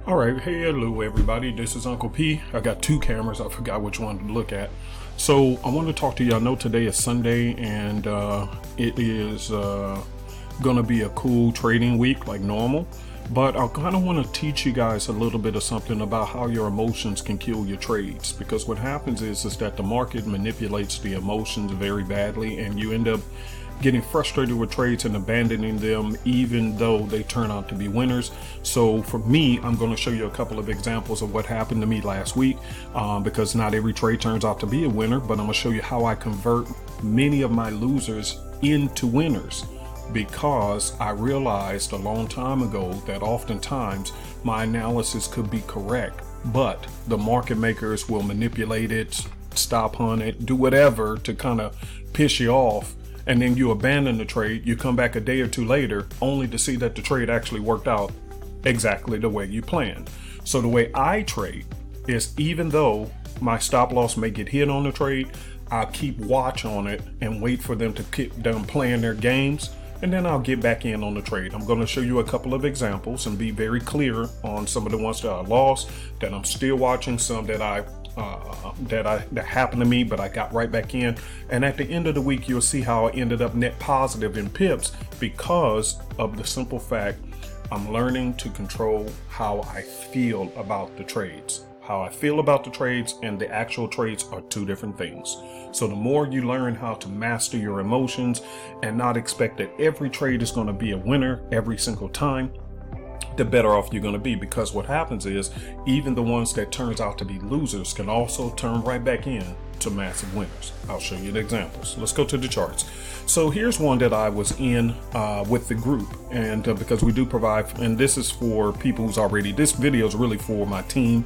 All right, hey, hello everybody. This is Uncle P. I got two cameras. I forgot which one to look at. So I want to talk to you. I know today is Sunday, and it is gonna be a cool trading week like normal. But I kind of want to teach you guys a little bit of something about how your emotions can kill your trades. Because what happens is that the market manipulates the emotions very badly, and you end up getting frustrated with trades and abandoning them even though they turn out to be winners. So for me, I'm going to show you a couple of examples of what happened to me last week, because not every trade turns out to be a winner, but I'm going to show you how I convert many of my losers into winners, because I realized a long time ago that oftentimes my analysis could be correct, but the market makers will manipulate it, stop on it, do whatever to kind of piss you off. And then you abandon the trade, you come back a day or two later only to see that the trade actually worked out exactly the way you planned. So the way I trade is, even though my stop loss may get hit on the trade, I'll keep watch on it and wait for them to keep done playing their games, and then I'll get back in on the trade. I'm going to show you a couple of examples and be very clear on some of the ones that I lost, that I'm still watching, some that that happened to me, but I got right back in. And at the end of the week, you'll see how I ended up net positive in pips, because of the simple fact I'm learning to control how I feel about the trades. How I feel about the trades and the actual trades are two different things. So the more you learn how to master your emotions and not expect that every trade is going to be a winner every single time, the better off you're going to be. Because what happens is, even the ones that turns out to be losers can also turn right back in to massive winners. I'll show you the examples. Let's go to the charts. So here's one that I was in with the group, and because we do provide, and this is for people who's already, this video is really for my team,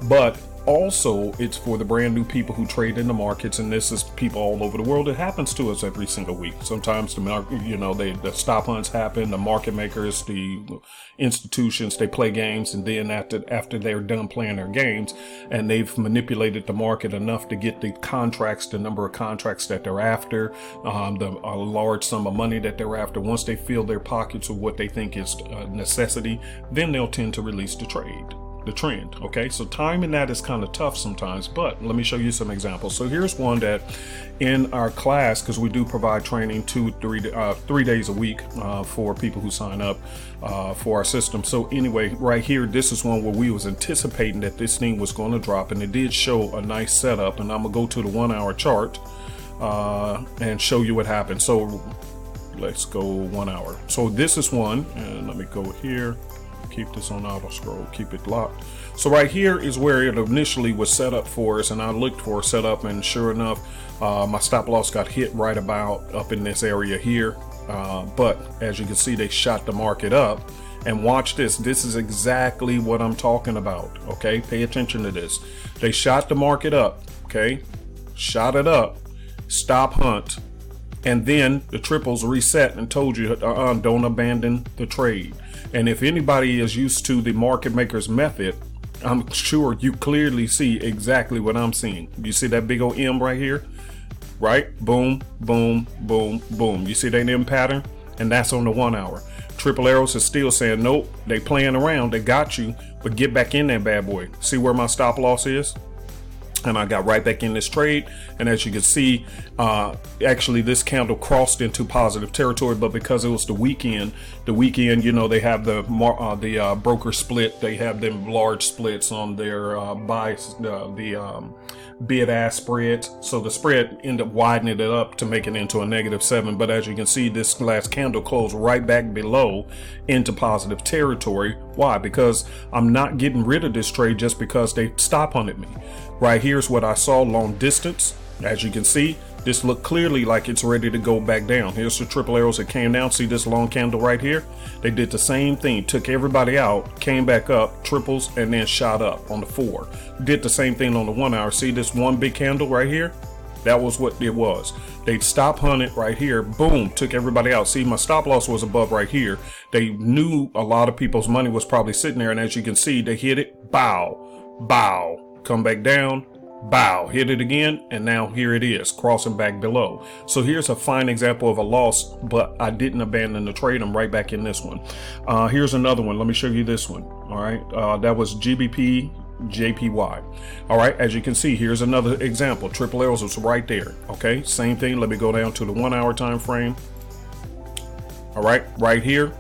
but also it's for the brand new people who trade in the markets, and this is people all over the world. It happens to us every single week. Sometimes the market, the stop hunts happen, the market makers, the institutions, they play games, and then after they're done playing their games and they've manipulated the market enough to get the contracts, the number of contracts that they're after, a large sum of money that they're after, once they fill their pockets with what they think is a necessity, then they'll tend to release the trend. Okay, so timing that is kind of tough sometimes, but let me show you some examples. So here's one that in our class, because we do provide training 3 days a week for people who sign up for our system. So anyway, right here, this is one where we was anticipating that this thing was going to drop, and it did show a nice setup. And I'm gonna go to the 1 hour chart and show you what happened. So let's go 1 hour. So this is one, and let me go here. Keep this on auto scroll, keep it locked. So right here is where it initially was set up for us, and I looked for a setup, and sure enough, my stop loss got hit right about up in this area here. But as you can see, they shot the market up, and watch this. This is exactly what I'm talking about. Okay, pay attention to this. They shot the market up. Okay, shot it up, stop hunt, and then the triples reset and told you, don't abandon the trade. And if anybody is used to the market maker's method, I'm sure you clearly see exactly what I'm seeing. You see that big old M right here, right? Boom, boom, boom, boom. You see that M pattern? And that's on the 1 hour. Triple arrows is still saying, nope, they playing around, they got you, but get back in that bad boy. See where my stop loss is? And I got right back in this trade, and as you can see, actually this candle crossed into positive territory, but because it was the weekend, they have the broker split, they have them large splits on their bid-ask spreads, so the spread ended up widening it up to make it into a -7. But as you can see, this last candle closed right back below into positive territory. Why? Because I'm not getting rid of this trade just because they stop hunted me. Right here's what I saw long distance. As you can see, this looked clearly like it's ready to go back down. Here's the triple arrows that came down. See this long candle right here? They did the same thing, took everybody out, came back up, triples, and then shot up on the 4. Did the same thing on the 1 hour. See this one big candle right here? That was what it was. They'd stop hunted right here, boom, took everybody out. See, my stop loss was above right here. They knew a lot of people's money was probably sitting there, and as you can see, they hit it, bow, bow, come back down, bow, hit it again, and now here it is crossing back below. So here's a fine example of a loss, but I didn't abandon the trade. I'm right back in this one. Here's another one. Let me show you this one. All right, that was GBP JPY. All right, as you can see, here's another example. Triple L's was right there. Okay, same thing. Let me go down to the 1 hour time frame. All right, right here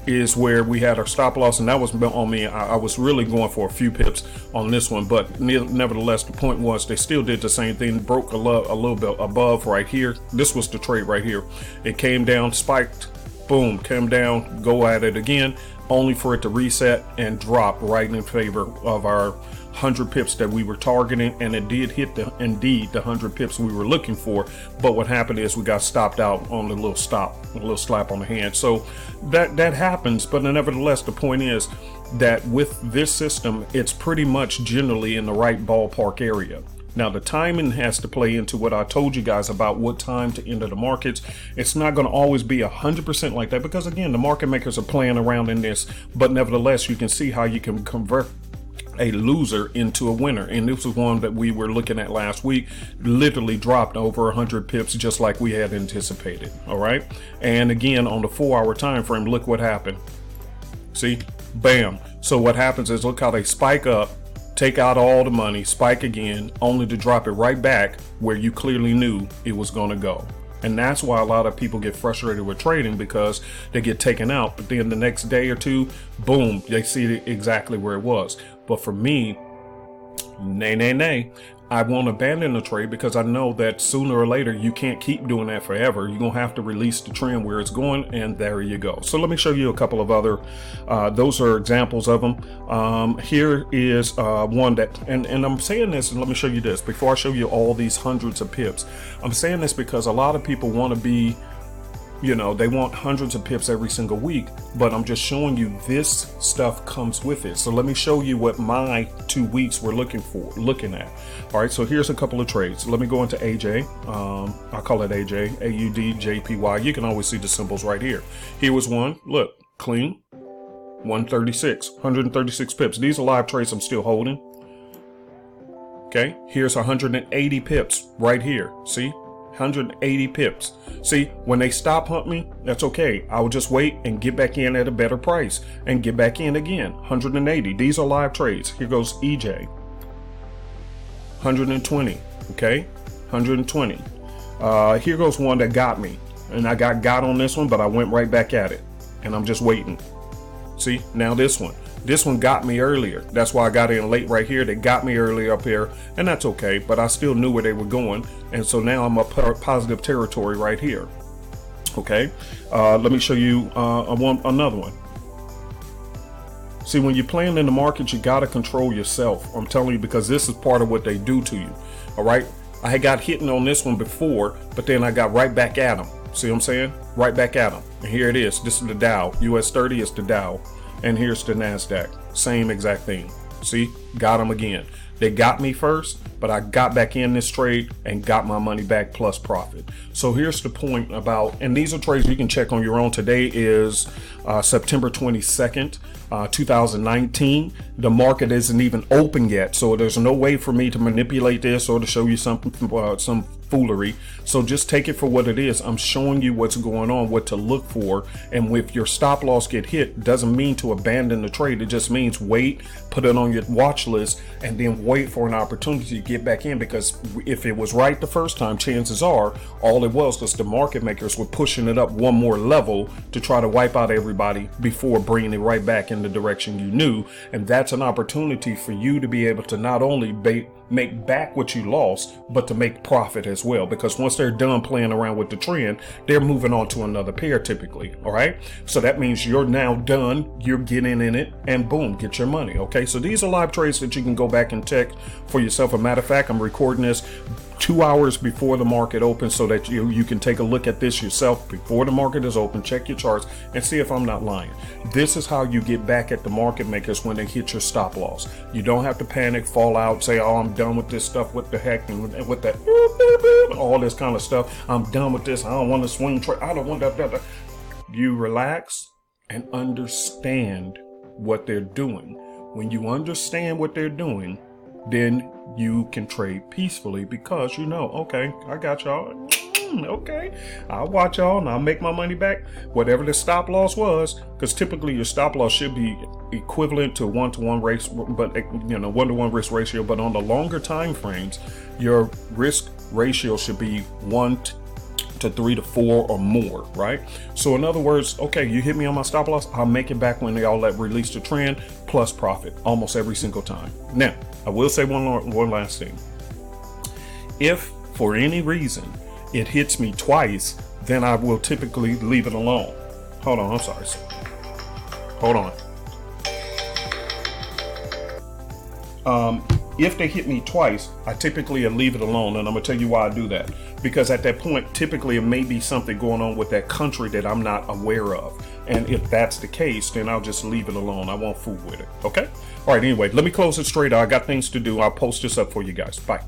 is where we had our stop loss, and that was on me. I was really going for a few pips on this one, but nevertheless, the point was they still did the same thing, broke a little bit above right here. This was the trade right here. It came down, spiked, boom, came down, go at it again, only for it to reset and drop right in favor of our 100 pips that we were targeting, and it did hit indeed the 100 pips we were looking for. But what happened is we got stopped out on the little slap on the hand. So that happens, but nevertheless, the point is that with this system, it's pretty much generally in the right ballpark area. Now, the timing has to play into what I told you guys about what time to enter the markets. It's not going to always be 100% like that, because again, the market makers are playing around in this, but nevertheless, you can see how you can convert a loser into a winner. And this was one that we were looking at last week, literally dropped over 100 pips just like we had anticipated. All right, and again on the 4 hour time frame, look what happened. See, bam. So what happens is, look how they spike up, take out all the money, spike again, only to drop it right back where you clearly knew it was going to go. And that's why a lot of people get frustrated with trading, because they get taken out, but then the next day or two, boom, they see exactly where it was. But for me, nay, I won't abandon the trade, because I know that sooner or later you can't keep doing that forever. You're gonna have to release the trend where it's going, and there you go. So let me show you a couple of other those are examples of them. Here is one that, and I'm saying this, and let me show you this before I show you all these hundreds of pips. I'm saying this because a lot of people want to be, you know, they want hundreds of pips every single week, but I'm just showing you this stuff comes with it. So let me show you what my 2 weeks were looking at. All right, so here's a couple of trades. Let me go into AJ. I call it AJ, AUD, You can always see the symbols right here. Here was one, look, clean, 136 pips. These are live trades I'm still holding. Okay, here's 180 pips right here. See? 180 pips. See, when they stop hunt me, that's okay. I'll just wait and get back in at a better price and get back in again. 180. These are live trades. Here goes EJ. 120. Okay, 120. Here goes one that got me, and I got on this one, but I went right back at it, and I'm just waiting. See, now this one. This one got me earlier. That's why I got in late right here. They got me earlier up here, and that's okay, but I still knew where they were going. And so now I'm up positive territory right here. Okay, let me show you another one. See, when you're playing in the market, you got to control yourself. I'm telling you, because this is part of what they do to you. All right, I had got hit on this one before, but then I got right back at them. See what I'm saying? Right back at them. And here it is. This is the Dow. US 30 is the Dow. And here's the NASDAQ, same exact thing. See, got them again. They got me first, but I got back in this trade and got my money back plus profit. So here's the point about, and these are trades you can check on your own. Today is September 22nd, 2019. The market isn't even open yet, so there's no way for me to manipulate this or to show you something, some foolery. So just take it for what it is. I'm showing you what's going on, what to look for, and if your stop loss get hit, doesn't mean to abandon the trade. It just means wait, put it on your watch list, and then wait for an opportunity to get back in, because if it was right the first time, chances are all it was the market makers were pushing it up one more level to try to wipe out everybody before bringing it right back in the direction you knew. And that's an opportunity for you to be able to not only make back what you lost, but to make profit as well, because once they're done playing around with the trend, they're moving on to another pair typically. All right, so that means you're now done, you're getting in it, and boom, get your money. Okay, so these are live trades that you can go back and check for yourself. A matter of fact, I'm recording this 2 hours before the market opens, so that you can take a look at this yourself before the market is open. Check your charts and see if I'm not lying. This is how you get back at the market makers when they hit your stop loss. You don't have to panic, fall out, say, oh, I'm done with this stuff, what the heck, and with that all this kind of stuff. I'm done with this, I don't want to swing trade, I don't want that. You relax and understand what they're doing. When you understand what they're doing, then you can trade peacefully, because you know, okay, I got y'all. Okay, I'll watch y'all and I'll make my money back, whatever the stop loss was, because typically your stop loss should be equivalent to 1-to-1 race, but 1-to-1 risk ratio. But on the longer time frames, your risk ratio should be 1 to 3 to 4 or more, right? So in other words, okay, you hit me on my stop loss, I'll make it back when y'all let release the trend plus profit almost every single time. Now, I will say one last thing. If for any reason it hits me twice, then I will typically leave it alone. Hold on, I'm sorry. Hold on. If they hit me twice, I typically leave it alone, and I'm gonna tell you why I do that. Because at that point, typically it may be something going on with that country that I'm not aware of. And if that's the case, then I'll just leave it alone. I won't fool with it, okay? All right, anyway, let me close it straight. I got things to do. I'll post this up for you guys. Bye.